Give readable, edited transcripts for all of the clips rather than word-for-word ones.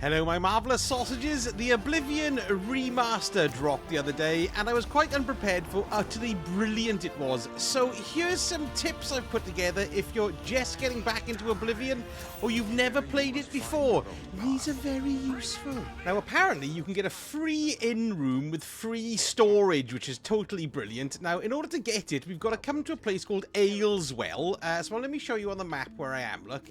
Hello my marvellous sausages. The Oblivion remaster dropped the other day and I was quite unprepared for how utterly brilliant it was. So here's some tips I've put together if you're just getting back into Oblivion or you've never played it before. These are very useful. Now apparently you can get a free in-room with free storage, which is totally brilliant. Now in order to get it, we've got to come to a place called Ayleid. So let me show you on the map where I am. Look,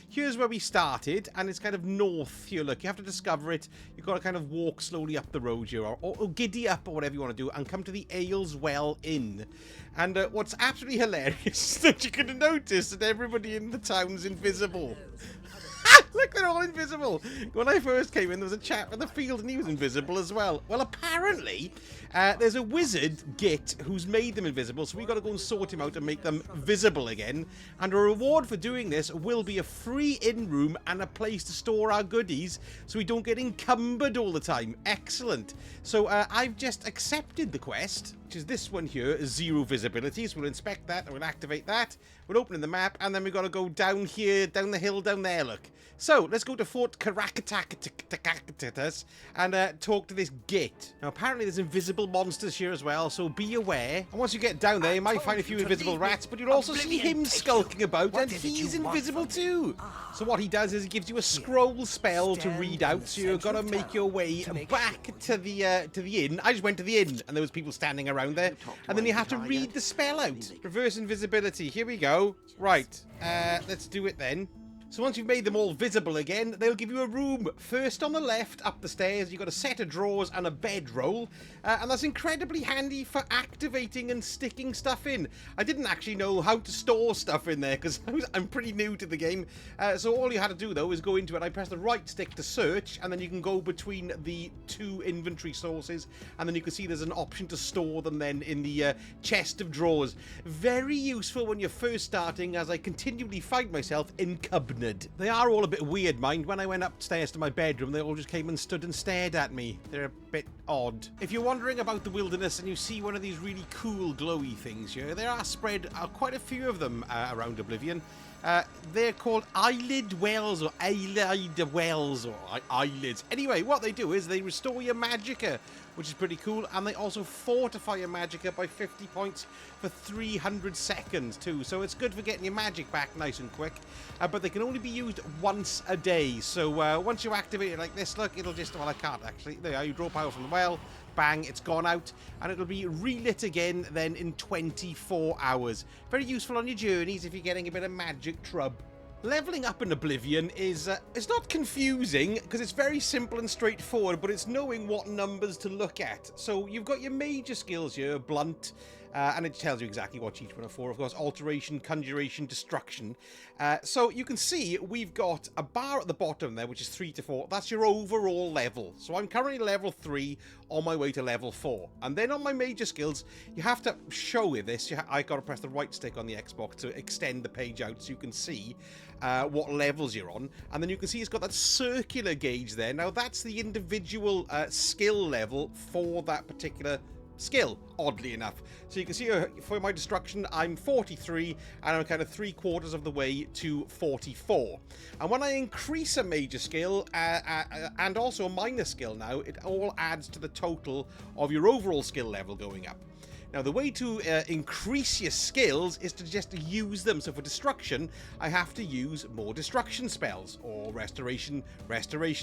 here's where we started and it's kind of north here. Look, you have to discover it. You've got to kind of walk slowly up the road here or giddy up or whatever you want to do and come to the Ayleid Inn. And what's absolutely hilarious is that you can notice that everybody in the town's invisible. Look, they're all invisible. When I first came in, there was a chap in the field and he was invisible as well. Well, apparently, there's a wizard, Git, who's made them invisible, so we've got to go and sort him out and make them visible again. And a reward for doing this will be a free in-room and a place to store our goodies so we don't get encumbered all the time. Excellent. So I've just accepted the quest, which is this one here, 0 visibility. So we'll inspect that, and we'll activate that. We'll open the map, and then we've got to go down here, down the hill, down there, look. So, let's go to Fort Karakatakatas and talk to this Git. Now, apparently there's invisible monsters here as well, so be aware. And once you get down there, you might find a few invisible rats, but you'll also see him skulking about, and he's invisible too. So what he does is he gives you a scroll spell to read out, so you've got to make your way back to the inn. I just went to the inn, and there was people standing around there, and then you have to read the spell out. Reverse invisibility, here we go. Right, let's do it then. So once you've made them all visible again, they'll give you a room. First on the left, up the stairs, you've got a set of drawers and a bedroll. And that's incredibly handy for activating and sticking stuff in. I didn't actually know how to store stuff in there because I'm pretty new to the game. So all you had to do, though, is go into it. I press the right stick to search, and then you can go between the 2 inventory sources. And then you can see there's an option to store them then in the chest of drawers. Very useful when you're first starting, as I continually find myself encumbered. They are all a bit weird, mind. When I went upstairs to my bedroom, they all just came and stood and stared at me. They're a bit odd. If you're wandering about the wilderness and you see one of these really cool glowy things here, there are spread quite a few of them around Oblivion. They're called Ayleid wells or Ayleid wells or eyelids. Anyway, what they do is they restore your Magicka, which is pretty cool, and they also fortify your Magicka by 50 points for 300 seconds too. So it's good for getting your magic back nice and quick, but they can only be used once a day. So once you activate it like this, look, it'll just, well, I can't actually. There you are, you draw power from the well, bang, it's gone out, and it'll be relit again then in 24 hours. Very useful on your journeys if you're getting a bit of magic trub. Leveling up in Oblivion is it's not confusing because it's very simple and straightforward, but it's knowing what numbers to look at. So you've got your major skills here, blunt, and it tells you exactly what each one are for. Of course, alteration, conjuration, destruction. So you can see we've got a bar at the bottom there, which is 3 to 4. That's your overall level. So I'm currently level 3 on my way to level 4. And then on my major skills, you have to show with this. I got to press the right stick on the Xbox to extend the page out so you can see what levels you're on. And then you can see it's got that circular gauge there. Now that's the individual skill level for that particular skill, oddly enough. So you can see for my destruction, I'm 43, and I'm kind of 3/4 of the way to 44. And when I increase a major skill and also a minor skill now, it all adds to the total of your overall skill level going up. Now, the way to increase your skills is to just use them. So for destruction, I have to use more destruction spells, or restoration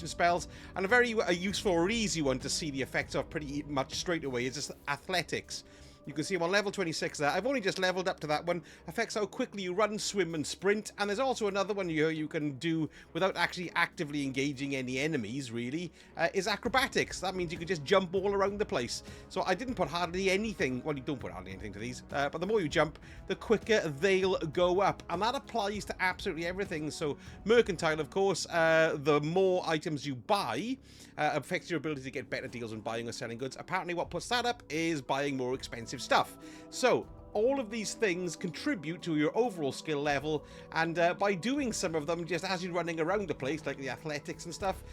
spells. And a very useful or easy one to see the effects of pretty much straight away is just athletics. You can see I'm on level 26 there. I've only just leveled up to that one. Affects how quickly you run, swim, and sprint. And there's also another one here you can do without actually actively engaging any enemies, really, is acrobatics. That means you can just jump all around the place. So I didn't put hardly anything. Well, you don't put hardly anything to these. But the more you jump, the quicker they'll go up. And that applies to absolutely everything. So mercantile, of course, the more items you buy affects your ability to get better deals on buying or selling goods. Apparently what puts that up is buying more expensive stuff. So all of these things contribute to your overall skill level, and by doing some of them just as you're running around the place, like the athletics and stuff,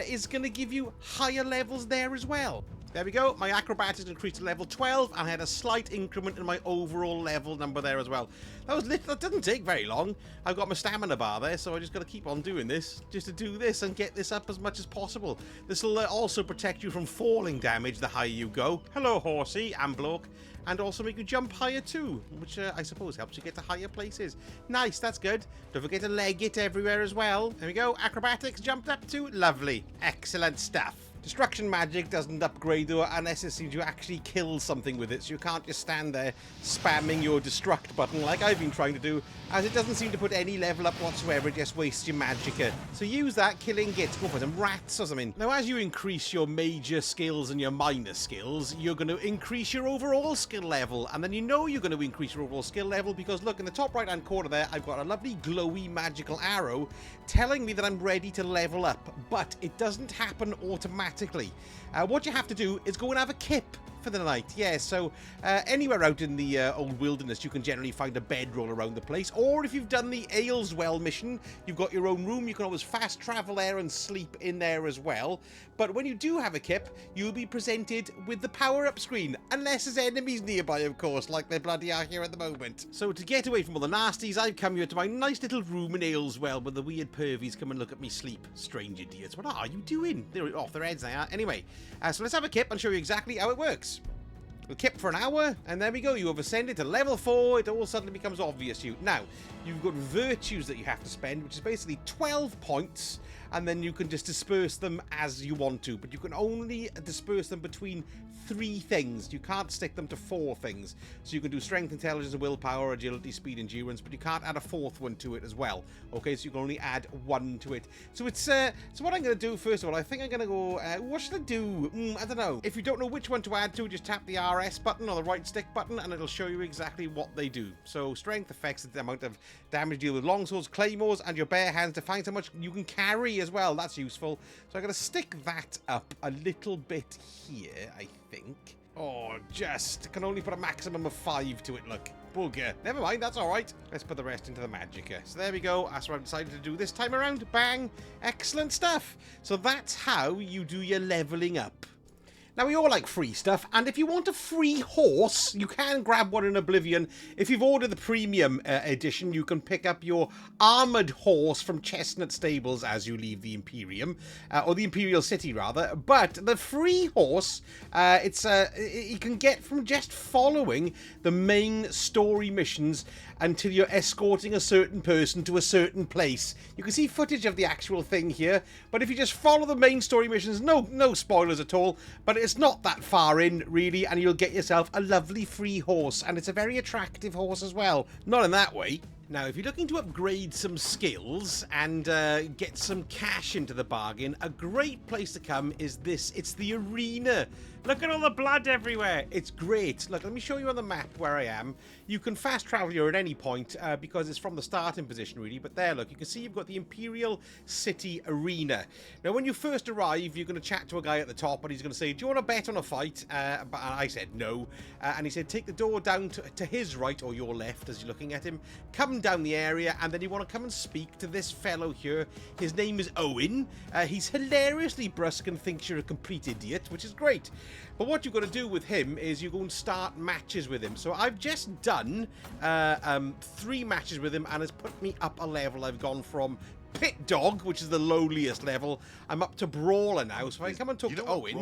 is going to give you higher levels there as well. There we go. My acrobatics increased to level 12, and I had a slight increment in my overall level number there as well. That doesn't take very long. I've got my stamina bar there, so I just got to keep on doing this, just to do this and get this up as much as possible. This will also protect you from falling damage the higher you go. Hello, horsey and bloke. And also make you jump higher too, which I suppose helps you get to higher places. Nice, that's good. Don't forget to leg it everywhere as well. There we go. Acrobatics jumped up too. Lovely. Excellent stuff. Destruction magic doesn't upgrade though unless it seems you actually kill something with it, so you can't just stand there spamming your destruct button like I've been trying to do, as it doesn't seem to put any level up whatsoever. It just wastes your magicka. So use that killing gits. Go for some rats or something. Now as you increase your major skills and your minor skills, you're going to increase your overall skill level, and then you know you're going to increase your overall skill level because look in the top right hand corner there, I've got a lovely glowy magical arrow telling me that I'm ready to level up, but it doesn't happen automatically. What you have to do is go and have a kip for the night. Yeah, so anywhere out in the old wilderness you can generally find a bedroll around the place, or if you've done the Ayleswell mission, you've got your own room, you can always fast travel there and sleep in there as well. But when you do have a kip, you'll be presented with the power-up screen, unless there's enemies nearby, of course, like there bloody are here at the moment. So to get away from all the nasties, I've come here to my nice little room in Ayleswell where the weird pervies come and look at me sleep. Strange idiots. What are you doing? They're off their heads, they are. Anyway, so let's have a kip and show you exactly how it works. We'll kip for an hour, and there we go. You have ascended to level 4. It all suddenly becomes obvious to you. Now, you've got virtues that you have to spend, which is basically 12 points, and then you can just disperse them as you want to. But you can only disperse them between 3 things. You can't stick them to 4 things. So you can do strength, intelligence, willpower, agility, speed, endurance, but you can't add a 4th one to it as well. Okay, so you can only add 1 to it. So it's so what I'm going to do, first of all, I think I'm going to go, what should I do? I don't know. If you don't know which one to add to, just tap the RS button or the right stick button, and it'll show you exactly what they do. So strength affects the amount of damage deal with longswords, claymores, and your bare hands defines how much you can carry as well. That's useful. So I'm going to stick that up a little bit here, I think. Oh, just can only put a maximum of 5 to it, look. Bugger. Never mind, that's alright. Let's put the rest into the Magicka. So there we go. That's what I've decided to do this time around. Bang. Excellent stuff. So that's how you do your leveling up. Now, we all like free stuff, and if you want a free horse, you can grab one in Oblivion. If you've ordered the premium edition, you can pick up your armoured horse from Chestnut Stables as you leave the Imperium, or the Imperial City, rather. But the free horse, you can get from just following the main story missions until you're escorting a certain person to a certain place. You can see footage of the actual thing here, but if you just follow the main story missions, no spoilers at all, but it's not that far in, really, and you'll get yourself a lovely free horse, and it's a very attractive horse as well. Not in that way. Now, if you're looking to upgrade some skills and get some cash into the bargain, a great place to come is this. It's the arena. Look at all the blood everywhere. It's great. Look, let me show you on the map where I am. You can fast travel here at any point because it's from the starting position, really. But there, look, you can see you've got the Imperial City Arena. Now, when you first arrive, you're going to chat to a guy at the top, and he's going to say, do you want to bet on a fight? But I said no. And he said, take the door down to his right or your left as you're looking at him. Come down the area, and then you want to come and speak to this fellow here. His name is Owen. He's hilariously brusque and thinks you're a complete idiot, which is great. But what you've got to do with him is you go and start matches with him. So I've just done 3 matches with him, and it's put me up a level. I've gone from Pit Dog, which is the lowliest level. I'm up to Brawler now, so if I come and talk to Owen,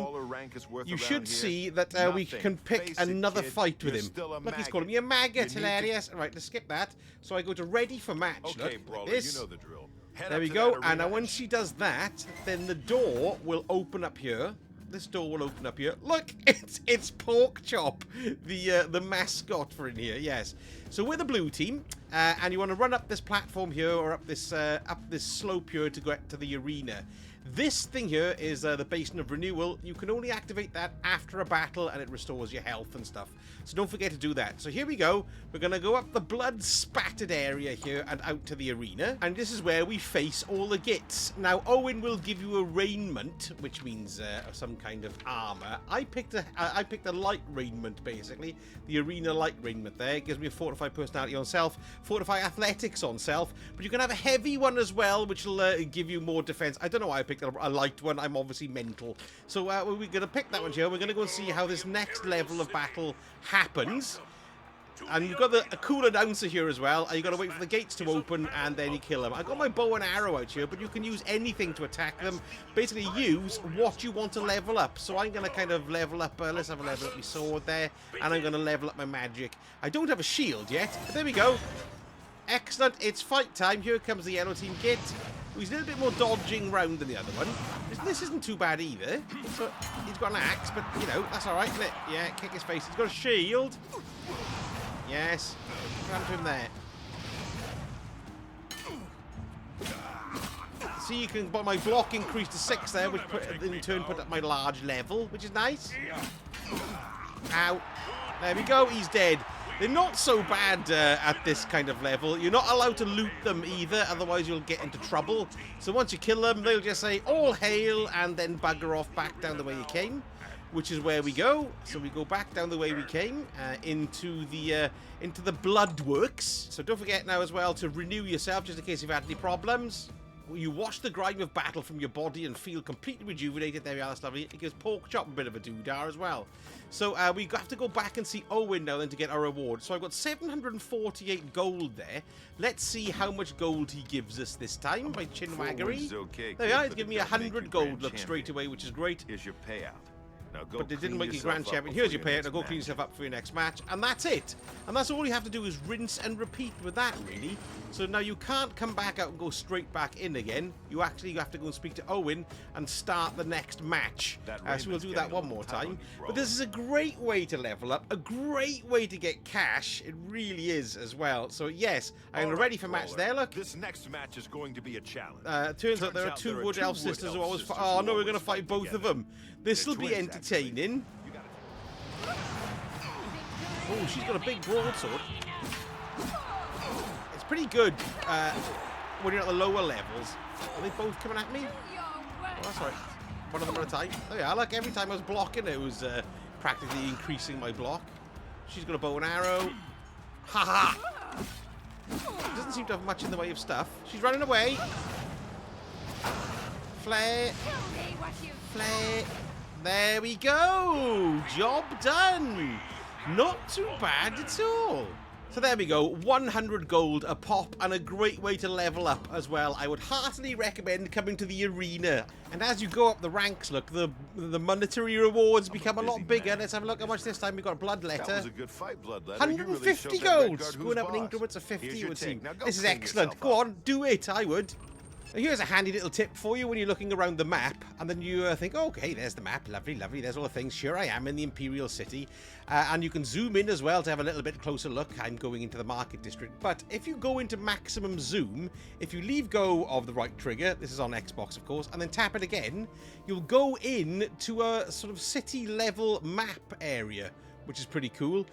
you should see that we can pick another fight with him. Look, he's calling me a maggot. Hilarious. All right, let's skip that. So I go to ready for match. Okay, look, Brawler, like this. you know the drill. There we go. And now when she does that, then the door will open up here. This door will open up here. Look, it's Pork Chop, the mascot for in here. Yes. So we're the blue team, and you want to run up this platform here or up this slope here to get to the arena. This thing here is the Basin of Renewal. You can only activate that after a battle, and it restores your health and stuff. So don't forget to do that. So here we go. We're going to go up the blood-spattered area here and out to the arena. And this is where we face all the gits. Now, Owen will give you a raiment, which means some kind of armor. I picked a light raiment, basically. The arena light raiment there. It gives me a fortified personality on self, Fortify Athletics on self, but you can have a heavy one as well, which will give you more defense. I don't know why I picked a light one. I'm obviously mental. So we're going to pick that one here. We're going to go and see how this next level of battle happens. And you've got a cool announcer here as well. And you've got to wait for the gates to open and then you kill them. I've got my bow and arrow out here, but you can use anything to attack them. Basically use what you want to level up. So I'm going to kind of level up, let's have a level up my sword there. And I'm going to level up my magic. I don't have a shield yet, but there we go. Excellent, it's fight time. Here comes the yellow team Git. He's a little bit more dodging round than the other one. This isn't too bad either. So he's got an axe, but you know, that's alright, isn't it? Yeah, kick his face. He's got a shield. Yes. Run to him there. See, you can, my block increased to 6 there, which in turn put up my large level, which is nice. Ow. There we go, he's dead. They're not so bad at this kind of level. You're not allowed to loot them either, otherwise you'll get into trouble. So once you kill them, they'll just say, all hail, and then bugger off back down the way you came. Which is where we go. So we go back down the way we came into the Bloodworks. So don't forget now as well to renew yourself just in case you've had any problems. You wash the grime of battle from your body and feel completely rejuvenated. There we are, that's lovely. It gives Pork Chop a bit of a doodah as well. So we have to go back and see Owen now then to get our reward. So I've got 748 gold there. Let's see how much gold he gives us this time by Chinwaggery. Okay, there we are, he's giving me 100 gold look straight away, which is great. Here's your payout. But they didn't make you grand champion. Here's your payout. Now go clean yourself up for your next match. And that's it. And that's all you have to do is rinse and repeat with that, really. So now you can't come back out and go straight back in again. You actually have to go and speak to Owen and start the next match. So we'll do that one more time. But this is a great way to level up. A great way to get cash. It really is as well. So yes, I'm ready for match there, look. This next match is going to be a challenge. Turns out there are two Wood Elf sisters who always fight. Oh no, we're going to fight both of them. This will be entertaining. Oh, she's got a big broadsword. It's pretty good when you're at the lower levels. Are they both coming at me? Oh, that's right. One of them at a time. Oh yeah, like every time I was blocking, it was practically increasing my block. She's got a bow and arrow. Ha ha! Doesn't seem to have much in the way of stuff. She's running away. Flare. Flare. There we go! Job done! Not too bad at all. So there we go, 100 gold a pop and a great way to level up as well. I would heartily recommend coming to the arena. And as you go up the ranks, look, the monetary rewards become a lot bigger. Let's have a look how much this time. We've got a Bloodletter. That was a good fight, Bloodletter. 150 gold! Going up in increments of 50, it would seem. This is excellent. Go on, do it, I would. Here's a handy little tip for you when you're looking around the map and then you think, oh, okay, there's the map, lovely, lovely, there's all the things. Sure, I am in the Imperial City. And you can zoom in as well to have a little bit closer look. I'm going into the Market District. But if you go into maximum zoom, if you leave go of the right trigger, this is on Xbox, of course, and then tap it again, you'll go in to a sort of city level map area, which is pretty cool.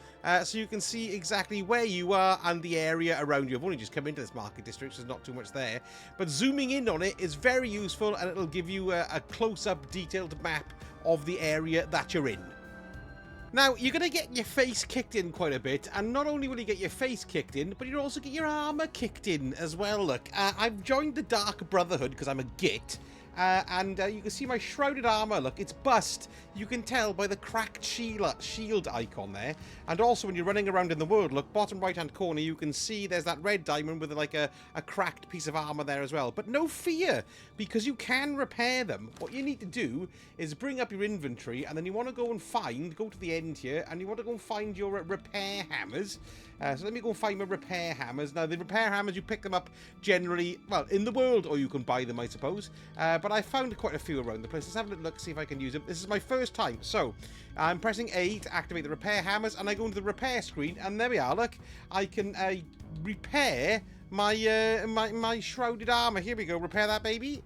So you can see exactly where you are and the area around you. I've only just come into this market district, so there's not too much there. But zooming in on it is very useful, and it'll give you a close-up, detailed map of the area that you're in. Now, you're going to get your face kicked in quite a bit, and not only will you get your face kicked in, but you'll also get your armor kicked in as well, look. I've joined the Dark Brotherhood because I'm a git. And you can see my shrouded armor, look, it's bust. You can tell by the cracked shield icon there. And also when you're running around in the world, look, bottom right hand corner, you can see there's that red diamond with like a cracked piece of armor there as well. But no fear, because you can repair them. What you need to do is bring up your inventory, and then you want to go to the end here, and you want to go and find your repair hammers. So let me go and find my repair hammers. Now, the repair hammers, you pick them up generally, well, in the world, or you can buy them, I suppose. But I found quite a few around the place. Let's have a little look, see if I can use them. This is my first time. So, I'm pressing A to activate the repair hammers, and I go into the repair screen, and there we are, look. I can repair my, my shrouded armor. Here we go, repair that, baby.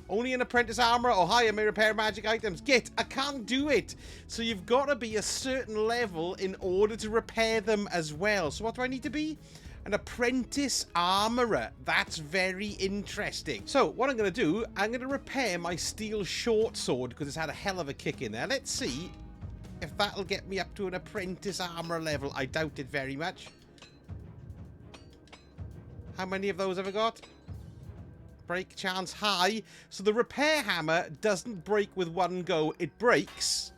Only an apprentice armor or higher may repair magic items. Git, I can't do it. So you've got to be a certain level in order to repair them as well. So what do I need to be? An apprentice armorer. That's very interesting. So what I'm going to do, I'm going to repair my steel short sword because it's had a hell of a kick in there. Let's see if that'll get me up to an apprentice armorer level. I doubt it very much. How many of those have I got? Break chance high. So the repair hammer doesn't break with one go. It breaks.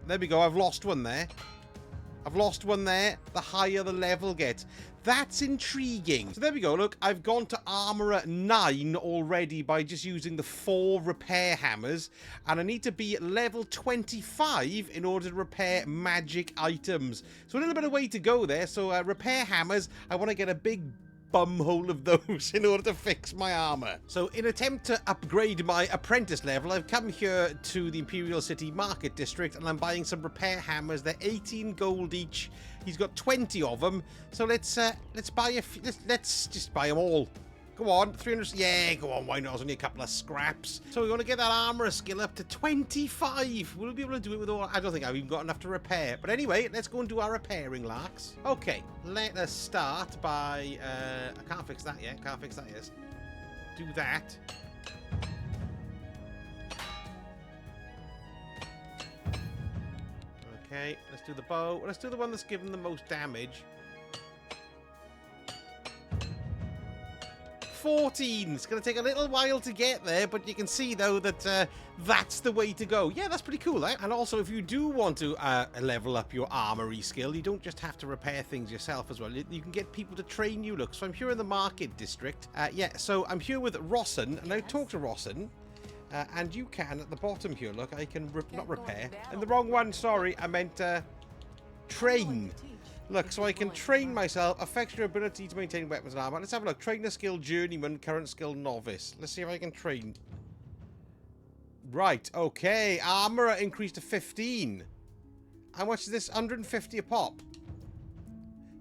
There we go. I've lost one there. I've lost one there. The higher the level gets. That's intriguing. So there we go. Look, I've gone to Armourer 9 already by just using the 4 repair hammers. And I need to be at level 25 in order to repair magic items. So a little bit of way to go there. So repair hammers, I want to get a big bumhole of those in order to fix my armor. So in attempt to upgrade my apprentice level, I've come here to the Imperial City Market District and I'm buying some repair hammers. They're 18 gold each. He's got 20 of them. So let's buy a few. Let's just buy them all. Go on, 300. Yeah, go on. Why not? It's only a couple of scraps. So we want to get that armor skill up to 25. Will we be able to do it with all? I don't think I've even got enough to repair. But anyway, let's go and do our repairing, larks. Okay, let us start by. I can't fix that yet. Can't fix that yet. Do that. Okay, let's do the bow. Let's do the one that's given the most damage. 14. It's going to take a little while to get there, but you can see, though, that that's the way to go. Yeah, that's pretty cool, eh? And also, if you do want to level up your armory skill, you don't just have to repair things yourself as well. You can get people to train you. Look, so I'm here in the Market District. Yeah, so I'm here with Rossin, and I talk to Rossin. And you can, at the bottom here, look, I can not repair. And the wrong one, sorry, I meant train. Look, so I can train myself, affects your ability to maintain weapons and armor. Let's have a look. Trainer skill journeyman, current skill novice. Let's see if I can train. Right, okay. Armor increased to 15. How much is this? 150 a pop.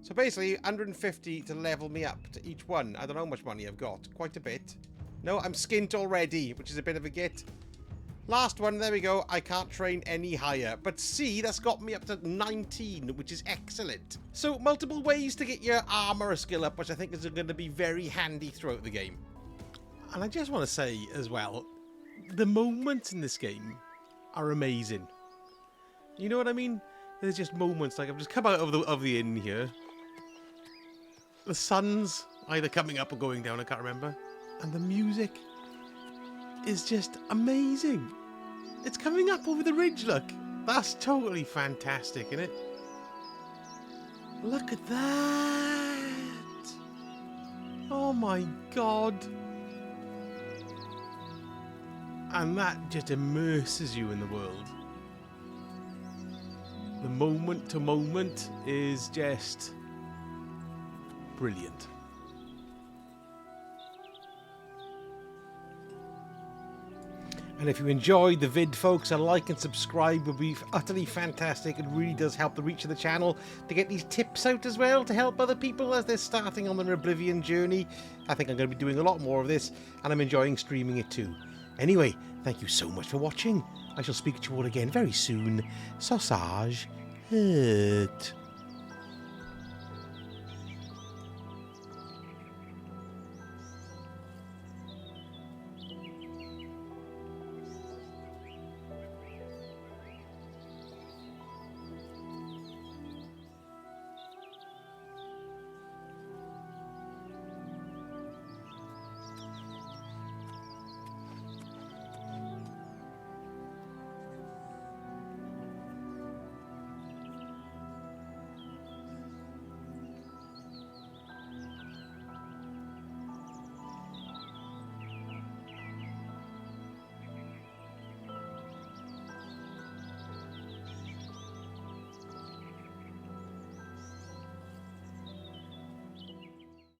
So basically, 150 to level me up to each one. I don't know how much money I've got. Quite a bit. No, I'm skint already, which is a bit of a get. Last one, there we go. I can't train any higher. But see, that's got me up to 19, which is excellent. So, multiple ways to get your armor skill up, which I think is going to be very handy throughout the game. And I just want to say as well, the moments in this game are amazing. You know what I mean? There's just moments, like I've just come out of the inn here. The sun's either coming up or going down, I can't remember. And the music is just amazing. It's coming up over the ridge, look. That's totally fantastic, isn't it? Look at that. Oh my god. And that just immerses you in the world. The moment to moment is just brilliant. And if you enjoyed the vid, folks, a like and subscribe would be utterly fantastic. It really does help the reach of the channel to get these tips out as well to help other people as they're starting on their Oblivion journey. I think I'm going to be doing a lot more of this, and I'm enjoying streaming it too. Anyway, thank you so much for watching. I shall speak to you all again very soon. Sausage hurt.